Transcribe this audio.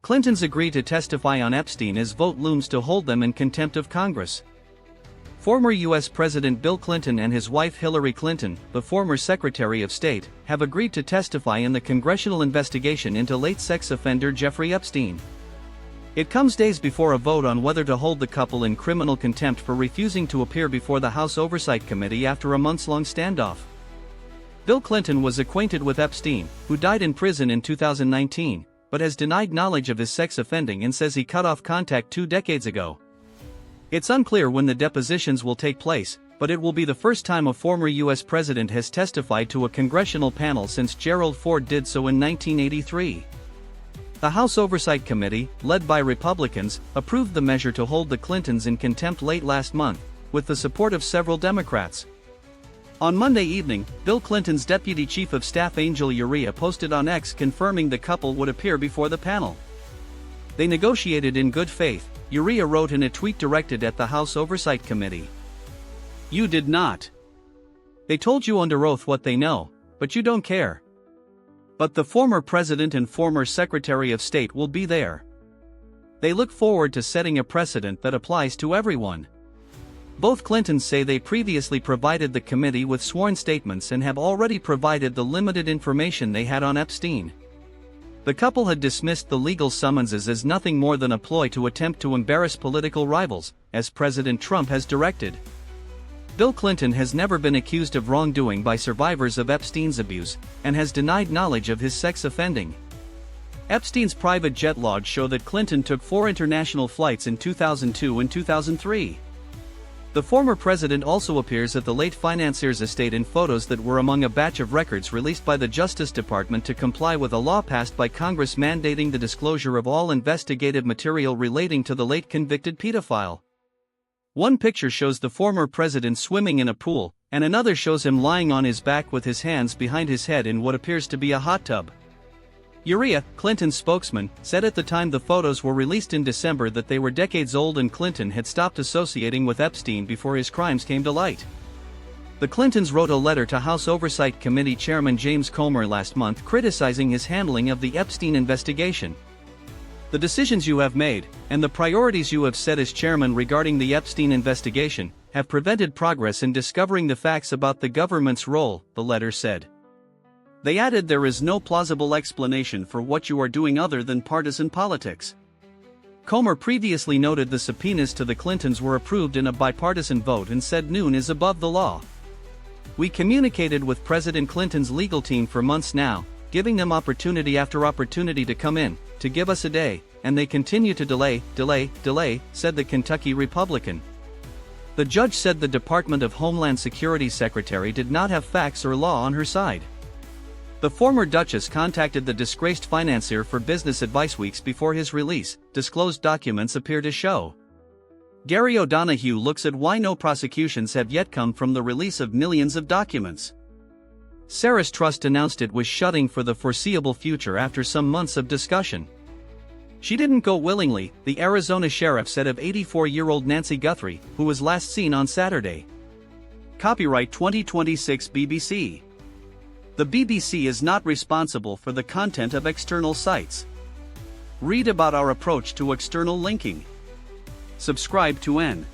Clintons agree to testify on Epstein as vote looms to hold them in contempt of Congress. Former U.S. President Bill Clinton and his wife Hillary Clinton, the former Secretary of State, have agreed to testify in the congressional investigation into late sex offender Jeffrey Epstein. It comes days before a vote on whether to hold the couple in criminal contempt for refusing to appear before the House Oversight Committee after a months-long standoff. Bill Clinton was acquainted with Epstein, who died in prison in 2019, but has denied knowledge of his sex offending and says he cut off contact 2 decades ago. It's unclear when the depositions will take place, but it will be the first time a former U.S. president has testified to a congressional panel since Gerald Ford did so in 1983. The House Oversight Committee, led by Republicans, approved the measure to hold the Clintons in contempt late last month, with the support of several Democrats. On Monday evening, Bill Clinton's Deputy Chief of Staff Angel Uriah posted on X confirming the couple would appear before the panel. They negotiated in good faith, Uriah wrote in a tweet directed at the House Oversight Committee. "You did not. They told you under oath what they know, but you don't care. But the former president and former Secretary of State will be there. They look forward to setting a precedent that applies to everyone." Both Clintons say they previously provided the committee with sworn statements and have already provided the limited information they had on Epstein. The couple had dismissed the legal summonses as nothing more than a ploy to attempt to embarrass political rivals, as President Trump has directed. Bill Clinton has never been accused of wrongdoing by survivors of Epstein's abuse, and has denied knowledge of his sex offending. Epstein's private jet logs show that Clinton took 4 international flights in 2002 and 2003. The former president also appears at the late financier's estate in photos that were among a batch of records released by the Justice Department to comply with a law passed by Congress mandating the disclosure of all investigative material relating to the late convicted pedophile. One picture shows the former president swimming in a pool, and another shows him lying on his back with his hands behind his head in what appears to be a hot tub. Uriah, Clinton's spokesman, said at the time the photos were released in December that they were decades old and Clinton had stopped associating with Epstein before his crimes came to light. The Clintons wrote a letter to House Oversight Committee Chairman James Comer last month criticizing his handling of the Epstein investigation. "The decisions you have made, and the priorities you have set as chairman regarding the Epstein investigation, have prevented progress in discovering the facts about the government's role," the letter said. They added, "There is no plausible explanation for what you are doing other than partisan politics." Comer previously noted the subpoenas to the Clintons were approved in a bipartisan vote and said noon is above the law. "We communicated with President Clinton's legal team for months now, giving them opportunity after opportunity to come in, to give us a day, and they continue to delay, said the Kentucky Republican. The judge said the Department of Homeland Security Secretary did not have facts or law on her side. The former Duchess contacted the disgraced financier for business advice weeks before his release, disclosed documents appear to show. Gary O'Donoghue looks at why no prosecutions have yet come from the release of millions of documents. Sarah's Trust announced it was shutting for the foreseeable future after some months of discussion. She didn't go willingly, the Arizona sheriff said of 84-year-old Nancy Guthrie, who was last seen on Saturday. Copyright 2026 BBC. The BBC is not responsible for the content of external sites. Read about our approach to external linking. Subscribe to N.